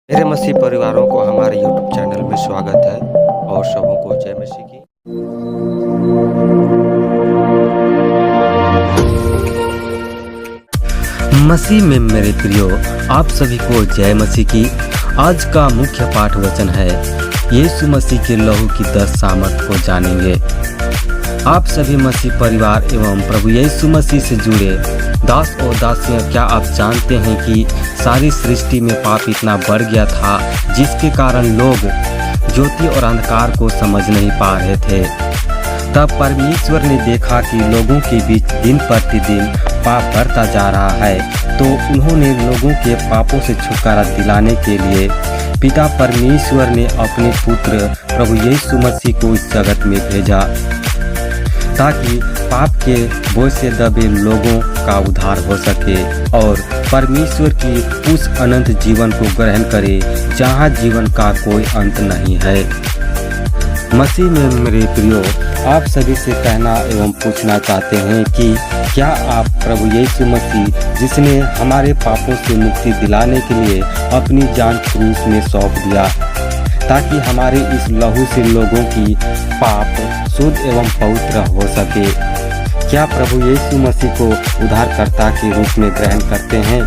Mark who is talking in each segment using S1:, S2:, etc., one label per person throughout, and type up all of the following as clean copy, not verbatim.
S1: मेरे मसीह परिवारों को हमारे यूट्यूब चैनल में स्वागत है और सबों को जय मसीह की।
S2: मसीह में मेरे प्रियो, आप सभी को जय मसीह की। आज का मुख्य पाठ वचन है यीशु मसीह के लहू की 10 सामर्थ को जानेंगे। आप सभी मसीह परिवार एवं प्रभु यीशु मसीह से जुड़े दास और दासियां, क्या आप जानते हैं कि सारी सृष्टि में पाप इतना बढ़ गया था जिसके कारण लोग ज्योति और अंधकार को समझ नहीं पा रहे थे। तब परमेश्वर ने देखा कि लोगों के बीच दिन प्रतिदिन पाप बढ़ता जा रहा है, तो उन्होंने लोगों के पापों से छुटकारा दिलाने के लिए पिता परमेश्वर ने अपने पुत्र प्रभु यीशु मसीह को इस जगत में भेजा, ताकि पाप के बोझ से दबे लोगों का उद्धार हो सके और परमेश्वर की उस अनंत जीवन को ग्रहण करे जहाँ जीवन का कोई अंत नहीं है। मसीह में मेरे प्रियो, आप सभी से कहना एवं पूछना चाहते हैं कि क्या आप प्रभु यीशु मसीह, जिसने हमारे पापों से मुक्ति दिलाने के लिए अपनी जान क्रूस में सौंप दिया ताकि हमारे इस लहू से लोगों की पाप शुद्ध एवं पवित्र हो सके, क्या प्रभु यीशु मसीह को उद्धारकर्ता के रूप में ग्रहण करते हैं?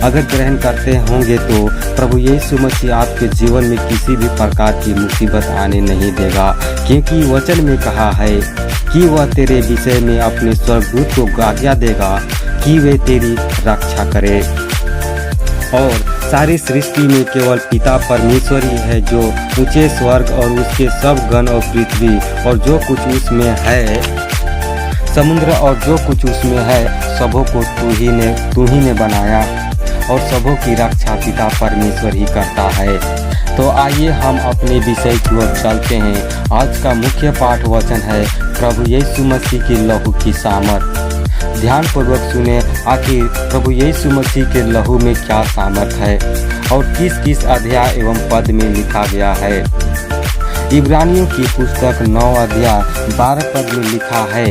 S2: अगर ग्रहण करते होंगे तो प्रभु यीशु मसीह आपके जीवन में किसी भी प्रकार की मुसीबत आने नहीं देगा, क्योंकि वचन में कहा है कि वह तेरे विषय में अपने स्वर्गदूत को आज्ञा देगा कि वे तेरी रक्षा करे। और सारी सृष्टि में केवल पिता परमेश्वर ही है जो ऊंचे स्वर्ग और उसके सब गण और पृथ्वी और जो कुछ उसमें है, समुद्र और जो कुछ उसमें है, सबों को तू ही ने बनाया और सबों की रक्षा पिता परमेश्वर ही करता है। तो आइए हम अपने विषय की ओर चलते हैं। आज का मुख्य पाठ वचन है प्रभु यीशु मसीह की लहू की सामर्थ। ध्यानपूर्वक सुने, आखिर प्रभु यीशु मसीह के लहू में क्या सामर्थ है और किस किस अध्याय एवं पद में लिखा गया है। इब्रानियों की पुस्तक 9 अध्याय 12 पद में लिखा है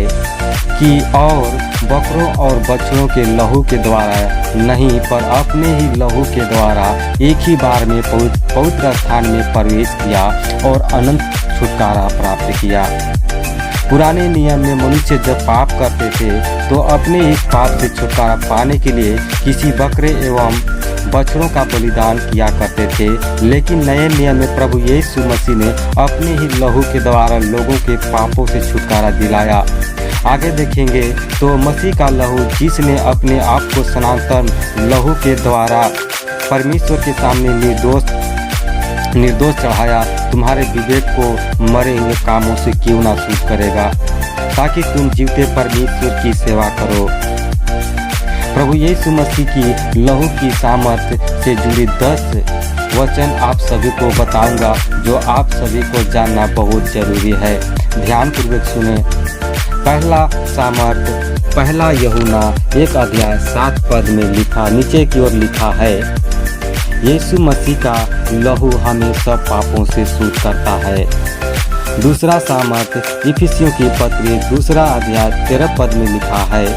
S2: कि और बकरों और बछड़ों के लहू के द्वारा नहीं, पर अपने ही लहू के द्वारा एक ही बार में पवित्र स्थान में प्रवेश किया और अनंत छुटकारा प्राप्त किया। पुराने नियम में मनुष्य जब पाप करते थे तो अपने इस पाप से छुटकारा पाने के लिए किसी बकरे एवं बछड़ों का बलिदान किया करते थे, लेकिन नए नियम में प्रभु यीशु मसीह ने अपने ही लहू के द्वारा लोगों के पापों से छुटकारा दिलाया। आगे देखेंगे तो मसीह का लहू, जिसने अपने आप को सनातन लहू के द्वारा परमेश्वर के सामने निर्दोष चढ़ाया, तुम्हारे विवेक को मरे हुए कामों से क्यों ना शुद्ध करेगा, ताकि तुम जीवते परमेश्वर की सेवा करो। प्रभु यीशु मसीह की लहू की सामर्थ से जुड़ी 10 वचन आप सभी को बताऊंगा, जो आप सभी को जानना बहुत जरूरी है। ध्यानपूर्वक सुने। पहला सामर्थ, पहला यूहन्ना 1 अध्याय 7 पद में नीचे की ओर लिखा है, यीशु मसीह का लहू हमें सब पापों से शुद्ध करता है। दूसरा सामर्थ, इफिसियों की पत्री 2 अध्याय 13 पद में लिखा है,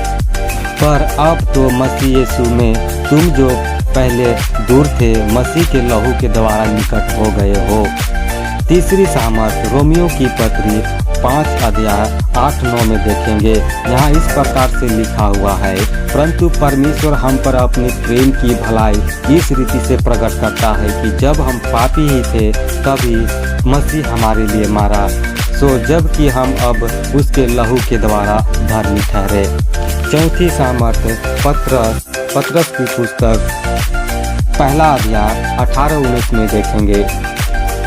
S2: पर अब तो मसीह यीशु में तुम जो पहले दूर थे, मसीह के लहू के द्वारा निकट हो गए हो। तीसरी सामर्थ, रोमियो की पत्री 5 अध्याय 8-9 में देखेंगे। यहाँ इस प्रकार से लिखा हुआ है, परंतु परमेश्वर हम पर अपने प्रेम की भलाई इस रीति से प्रकट करता है कि जब हम पापी ही थे तभी मसीह हमारे लिए मारा, सो जबकि हम अब उसके लहू के द्वारा धर्मी ठहरे। चौथी सामर्थ, पत्रस की पुस्तक 1 अध्याय 18-19 में देखेंगे,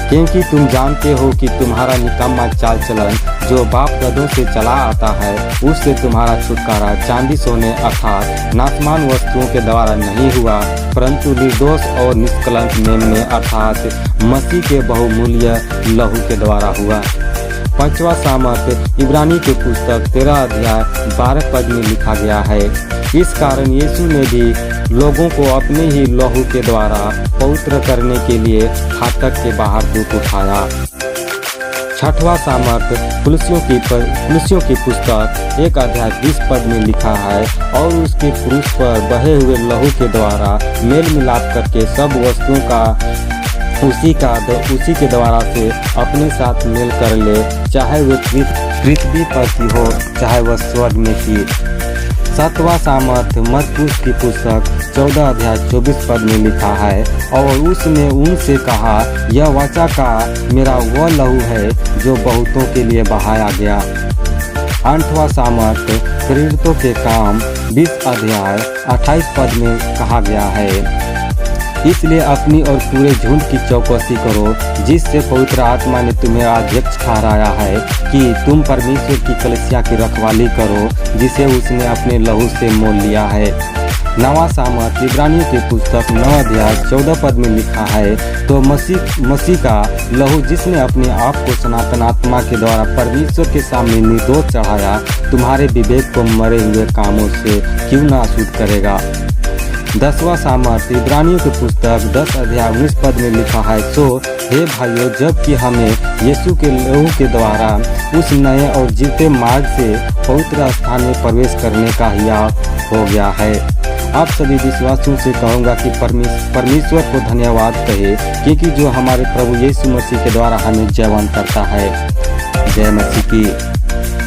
S2: क्योंकि तुम जानते हो कि तुम्हारा निकम्मा चाल चलन जो बाप दादों से चला आता है, उससे तुम्हारा छुटकारा चांदी सोने अर्थात नाशमान वस्तुओं के द्वारा नहीं हुआ, परंतु निर्दोष और निष्कलंक मेमने अर्थात मसीह के बहुमूल्य लहू के द्वारा हुआ। पांचवा सामर्थ, इब्रानी की पुस्तक 13 अध्याय 12 पद में लिखा गया है, इस कारण यीशु ने भी लोगों को अपने ही लहू के द्वारा पवित्र करने के लिए फाटक के बाहर दूत उठाया। छठवां सामर्थ कुलसियों की पुस्तक 1 अध्याय 20 पद में लिखा है, और उसके क्रूस पर बहे हुए लहू के द्वारा मेल मिलाप करके सब वस्तुओं का उसी के द्वारा से अपने साथ मेल कर ले, चाहे वे पृथ्वी पर की हो, चाहे वह स्वर्ग में की। 7वां सामर्थ मरकुस की पुस्तक 14 अध्याय 24 पद में लिखा है, और उसने उनसे कहा, यह वाचा का मेरा वह लहू है जो बहुतों के लिए बहाया गया। 8वां सामर्थ प्रेरितों के काम 20 अध्याय 28 पद में कहा गया है, इसलिए अपनी और पूरे झुंड की चौकसी करो, जिससे पवित्र आत्मा ने तुम्हें अध्यक्ष ठहराया है कि तुम परमेश्वर की कलीसिया की रखवाली करो, जिसे उसने अपने लहू से मोल लिया है। 9वां सामर्थ इब्रानियों की पुस्तक 9 अध्याय 14 पद में लिखा है, तो मसीह का लहू जिसने अपने आप को सनातन आत्मा के द्वारा परमेश्वर के सामने निर्दोष चढ़ाया, तुम्हारे विवेक को मरे हुए कामों से क्यों ना अशुद्ध करेगा। 10वां सामर्थ इब्रानियों की पुस्तक 10 अध्याय 19 पद में लिखा है, सो हे भाइयों, जबकि हमें यीशु के लहू के द्वारा उस नए और जीते मार्ग से पवित्र स्थान में प्रवेश करने का हिया हो गया है। आप सभी विश्वासियों से कहूँगा कि परमेश्वर को धन्यवाद कहे, क्योंकि जो हमारे प्रभु यीशु मसीह के द्वारा हमें जयवंत करता है। जय मसीह की।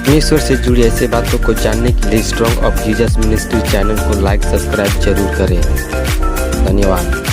S1: परमेश्वर से जुड़ी ऐसे बातों को जानने के लिए strong of Jesus ministry channel को लाइक सब्सक्राइब जरूर करें। धन्यवाद।